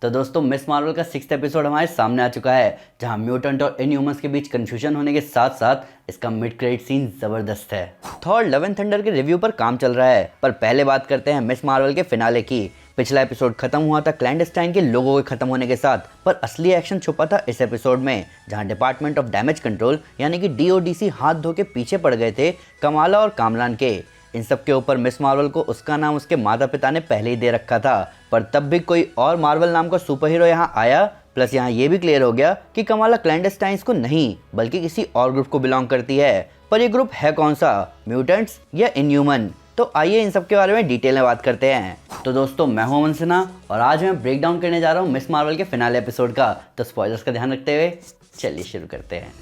तो दोस्तों miss Marvel का 6th एपिसोड हमारे सामने आ चुका है, जहां म्यूटेंट और इनह्यूमंस के बीच कंफ्यूजन होने के साथ साथ इसका मिड क्रेडिट सीन जबरदस्त है। थॉर लव एंड थंडर के रिव्यू पर काम चल रहा है, पर पहले बात करते हैं मिस मार्वल के फिनाले की। पिछला एपिसोड खत्म हुआ था क्लैंडस्टाइन के लोगों के खत्म होने के साथ, पर असली एक्शन छुपा था इस एपिसोड में, जहां डिपार्टमेंट ऑफ डैमेज कंट्रोल यानी कि डीओडीसी हाथ धो के पीछे पड़ गए थे कमाला और कामरान के। इन सब के ऊपर मिस मार्वल को उसका नाम उसके माता पिता ने पहले ही दे रखा था, पर तब भी कोई और मार्वल नाम का सुपर हीरो यहाँ आया। प्लस यहाँ ये भी क्लियर हो गया कि कमाला क्लैंडस्टाइन्स को नहीं बल्कि किसी और ग्रुप को बिलोंग करती है। पर ये ग्रुप है कौन सा, म्यूटेंट्स या इनह्यूमन? तो आइए इन सब के बारे में डिटेल में बात करते हैं। तो दोस्तों मैं हूं अमन सिन्हा और आज मैं ब्रेक डाउन करने जा रहा हूँ मिस मार्वल के फिनाले एपिसोड का। तो स्पॉयलर्स का ध्यान रखते हुए चलिए शुरू करते हैं।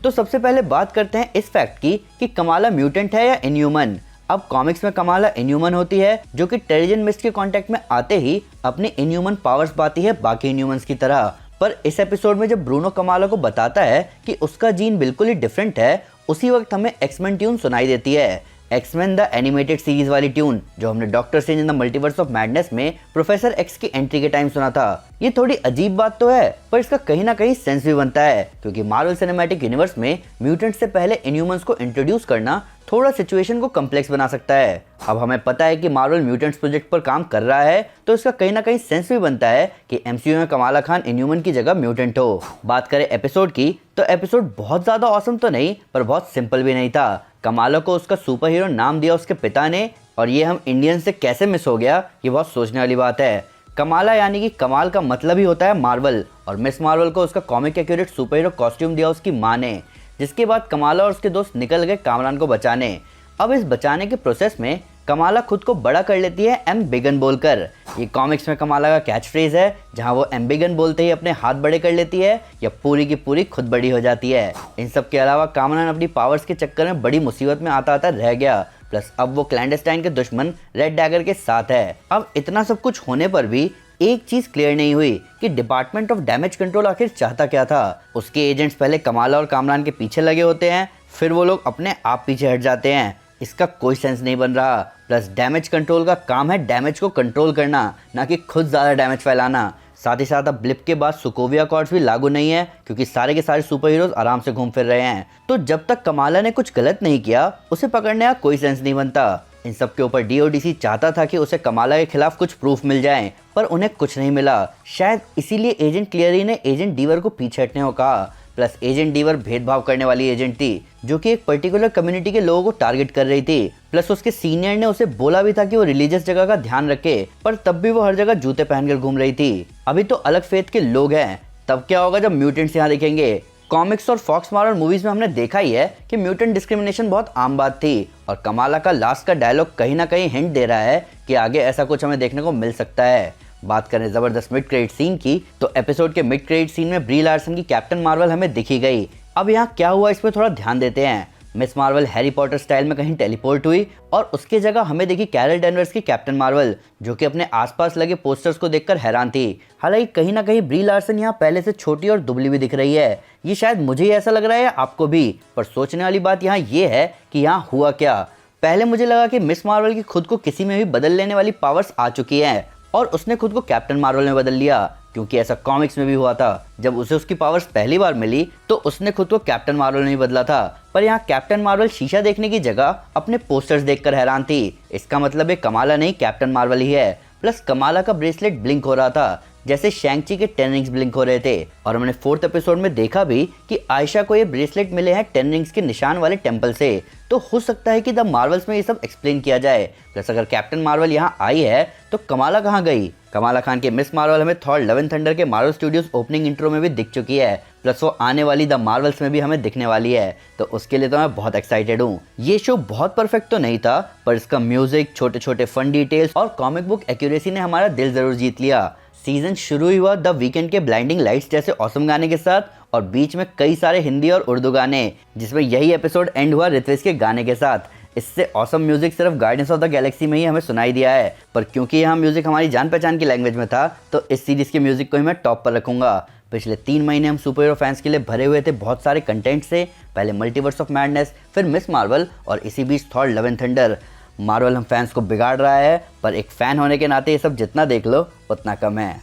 तो सबसे पहले बात करते हैं इस फैक्ट की कि कमाला म्यूटेंट है या इनह्यूमन। अब कॉमिक्स में कमाला इनह्यूमन होती है, जो कि टेरिजन मिस्ट के कांटेक्ट में आते ही अपने इनह्यूमन पावर्स पाती है बाकी इनह्यूमंस की तरह। पर इस एपिसोड में जब ब्रूनो कमाला को बताता है कि उसका जीन बिल्कुल ही डिफरेंट है, उसी वक्त हमें एक्समैन ट्यून सुनाई देती है। एक्समैन द एनिमेटेड सीरीज वाली ट्यून जो हमने doctor strange in the multiverse of madness में प्रोफेसर एक्स की एंट्री के टाइम सुना था। ये थोड़ी अजीब बात तो है, पर इसका कहीं ना कहीं सेंस भी बनता है, क्योंकि मार्वल सिनेमैटिक यूनिवर्स में म्यूटेंट से पहले इनह्यूमंस को इंट्रोड्यूस करना थोड़ा सिचुएशन को कम्प्लेक्स बना सकता है। अब हमें पता है कि मार्वल म्यूटेंट्स प्रोजेक्ट पर काम कर रहा है, तो इसका कहीं ना कहीं सेंस भी बनता है कि एमसीयू में कमाला खान इनह्यूमन की जगह म्यूटेंट हो। बात करें एपिसोड की, तो एपिसोड बहुत ज़्यादा ऑसम तो नहीं, पर बहुत सिंपल भी नहीं था। कमाला को उसका सुपर हीरो नाम दिया उसके पिता ने, और ये हम इंडियन से कैसे मिस हो गया, ये बहुत सोचने वाली बात है। कमाला यानी कि कमाल का मतलब ही होता है मार्वल, और मिस मार्वल को उसका comic accurate super hero costume दिया उसकी माँ ने, जिसके बाद कमाला और उसके दोस्त निकल गए कामरान को बचाने। अब इस बचाने के प्रोसेस में कमाला खुद को बड़ा कर लेती है एम बिगन बोलकर। ये कॉमिक्स में कमाला का कैच फ्रेज है, जहां वो एम बिगन बोलते ही अपने हाथ बड़े कर लेती है या पूरी की पूरी खुद बड़ी हो जाती है। इन सब के अलावा कामरान अपनी पावर्स के चक्कर में बड़ी मुसीबत में आता आता रह गया। प्लस अब वो क्लैंडस्टाइन के दुश्मन रेड डैगर के साथ है। अब इतना सब कुछ होने पर भी एक चीज क्लियर नहीं हुई कि डिपार्टमेंट ऑफ डैमेज कंट्रोल आखिर चाहता क्या था। उसके एजेंट्स पहले कमाला और कामरान के पीछे लगे होते हैं, फिर वो लोग अपने आप पीछे हट जाते हैं। इसका कोई सेंस नहीं बन रहा। प्लस डैमेज कंट्रोल का काम है डैमेज को कंट्रोल करना, ना कि खुद ज़्यादा डैमेज फैलाना। साथ ही साथ अब ब्लिप के बाद सुकोविया कॉर्ड्स भी लागू नहीं है, क्योंकि सारे के सारे सुपर हीरोज आराम से घूम फिर रहे हैं। तो जब तक कमाला ने कुछ गलत नहीं किया, उसे पकड़ने का कोई सेंस नहीं बनता। इन सब के ऊपर डीओडीसी चाहता था कि उसे कमाला के खिलाफ कुछ प्रूफ मिल जाए, पर उन्हें कुछ नहीं मिला। शायद इसीलिए एजेंट क्लियरी ने एजेंट डीवर को पीछे हटने को कहा। प्लस एजेंट डीवर भेदभाव करने वाली एजेंट थी, जो कि एक पर्टिकुलर कम्युनिटी के लोगों को टारगेट कर रही थी। प्लस उसके सीनियर ने उसे बोला भी था कि वो रिलीजियस जगह का ध्यान रखे, पर तब भी वो हर जगह जूते पहनकर घूम रही थी। अभी तो अलग फेथ के लोग हैं, तब क्या होगा जब म्यूटेंट्स यहाँ दिखेंगे। कॉमिक्स और फॉक्स मार्वल मूवीज में हमने देखा ही है कि म्यूटेंट डिस्क्रिमिनेशन बहुत आम बात थी, और कमाला का लास्ट का डायलॉग कहीं ना कहीं हिंट दे रहा है कि आगे ऐसा कुछ हमें देखने को मिल सकता है। बात करें जबरदस्त मिड क्रेडिट सीन की, तो एपिसोड के मिड क्रेडिट सीन में ब्री लार्सन की कैप्टन मार्वल हमें दिखी गई। अब यहाँ क्या हुआ इस पर थोड़ा ध्यान देते हैं। Miss Marvel Harry Potter style में कहीं टेलीपोर्ट हुई, और उसके जगह हमें देखी कैरल डेनवर्स की कैप्टन मार्वल, जो कि अपने आसपास लगे पोस्टर्स को देखकर हैरान थी। हालांकि कहीं ना कहीं ब्री लार्सन यहाँ पहले से छोटी और दुबली भी दिख रही है। ये शायद मुझे ही ऐसा लग रहा है या आपको भी, पर सोचने वाली बात यहाँ ये है कि यहाँ हुआ क्या। पहले मुझे लगा कि मिस मार्वल की खुद को किसी में भी बदल लेने वाली पावर्स आ चुकी है, और उसने खुद को कैप्टन मार्वल में बदल लिया, क्योंकि ऐसा कॉमिक्स में भी हुआ था। जब उसे उसकी पावर्स पहली बार मिली तो उसने खुद को कैप्टन मार्वल में ही बदला था। पर यहाँ कैप्टन मार्वल शीशा देखने की जगह अपने पोस्टर्स देखकर हैरान थी। इसका मतलब है कमाला नहीं कैप्टन मार्वल ही है। प्लस कमाला का ब्रेसलेट ब्लिंक हो रहा था, जैसे शैंग-ची के 10 रिंग्स ब्लिंक हो रहे थे। और हमने 4th एपिसोड में देखा भी कि आयशा को ये ब्रेसलेट मिले हैं 10 रिंग्स के निशान वाले टेम्पल से। तो हो सकता है कि द मार्वल्स में ये सब एक्सप्लेन किया जाए। प्लस अगर कैप्टन मार्वल यहाँ आई है तो कमाला कहाँ गई? कमाला खान के मिस मार्वल हमें थॉर लव एंड थंडर के मार्वल स्टूडियोज ओपनिंग इंट्रो में भी दिख चुकी है। प्लस वो आने वाली द मार्वल्स में भी हमें दिखने वाली है, तो उसके लिए तो मैं बहुत एक्साइटेड हूँ। ये शो बहुत परफेक्ट तो नहीं था, पर इसका म्यूजिक, छोटे छोटे फन डिटेल्स और कॉमिक बुक एक्यूरेसी ने हमारा दिल जरूर जीत लिया। सीजन शुरू ही हुआ द वीकेंड के ब्लाइंडिंग लाइट्स जैसे ऑसम गाने के साथ, और बीच में कई सारे हिंदी और उर्दू गाने, जिसमें यही एपिसोड एंड हुआ ऋत्विज के गाने के साथ। इससे ऑसम म्यूजिक सिर्फ गार्डियंस ऑफ द गैलेक्सी में ही हमें सुनाई दिया है, पर क्योंकि यहाँ म्यूजिक हमारी जान पहचान की लैंग्वेज में था, तो इस सीरीज के म्यूजिक को ही मैं टॉप पर रखूंगा। पिछले 3 महीने हम सुपर हीरो फैंस के लिए भरे हुए थे बहुत सारे कंटेंट से। पहले मल्टीवर्स ऑफ मैडनेस, फिर मिस मार्वल, और इसी बीच Thor Love and Thunder. Marvel हम फैंस को बिगाड़ रहा है, पर एक फ़ैन होने के नाते ये सब जितना देख लो उतना कम है।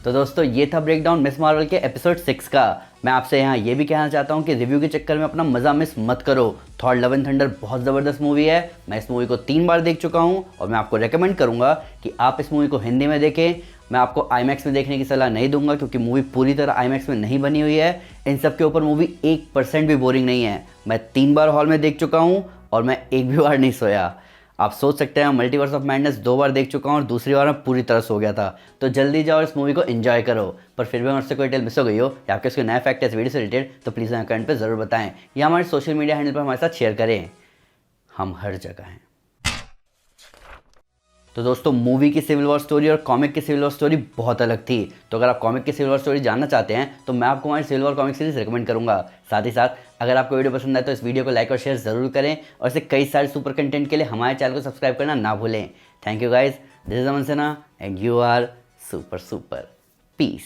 तो दोस्तों ये था ब्रेकडाउन मिस मार्वल के एपिसोड 6 का। मैं आपसे यहाँ ये भी कहना चाहता हूँ कि रिव्यू के चक्कर में अपना मज़ा मिस मत करो। थॉर लव एंड थंडर बहुत ज़बरदस्त मूवी है। मैं इस मूवी को 3 बार देख चुका हूँ और मैं आपको रेकमेंड करूँगा कि आप इस मूवी को हिंदी में देखें। मैं आपको आईमैक्स में देखने की सलाह नहीं दूंगा क्योंकि मूवी पूरी तरह आईमैक्स में नहीं बनी हुई है। इन सब के ऊपर मूवी 1% भी बोरिंग नहीं है। मैं 3 बार हॉल में देख चुका हूँ और मैं एक भी बार नहीं सोया। आप सोच सकते हैं मल्टीवर्स ऑफ मैडनेस 2 बार देख चुका हूँ और दूसरी बार मैं पूरी तरह सो गया था। तो जल्दी जाओ इस मूवी को एंजॉय करो। पर फिर भी मुझसे कोई डिटेल मिस हो गई हो या आपके उसके नए फैक्ट इस वीडियो से रिलेटेड तो प्लीज़ हमें कमेंट पे ज़रूर बताएं या हमारे सोशल मीडिया हैंडल पर हमारे साथ शेयर करें। हम हर जगह हैं। तो दोस्तों मूवी की सिविल वॉर स्टोरी और कॉमिक की सिविल वॉर स्टोरी बहुत अलग थी। तो अगर आप कॉमिक की सिविल वॉर स्टोरी जानना चाहते हैं तो मैं आपको हमारी civil war comic series recommend करूंगा। साथ ही साथ अगर आपको वीडियो पसंद आए तो इस वीडियो को लाइक और शेयर ज़रूर करें और ऐसे कई सारे सुपर कंटेंट के लिए हमारे चैनल को सब्सक्राइब करना ना भूलें। Thank you guys, this is Aman Sinha and you are super super. Piece.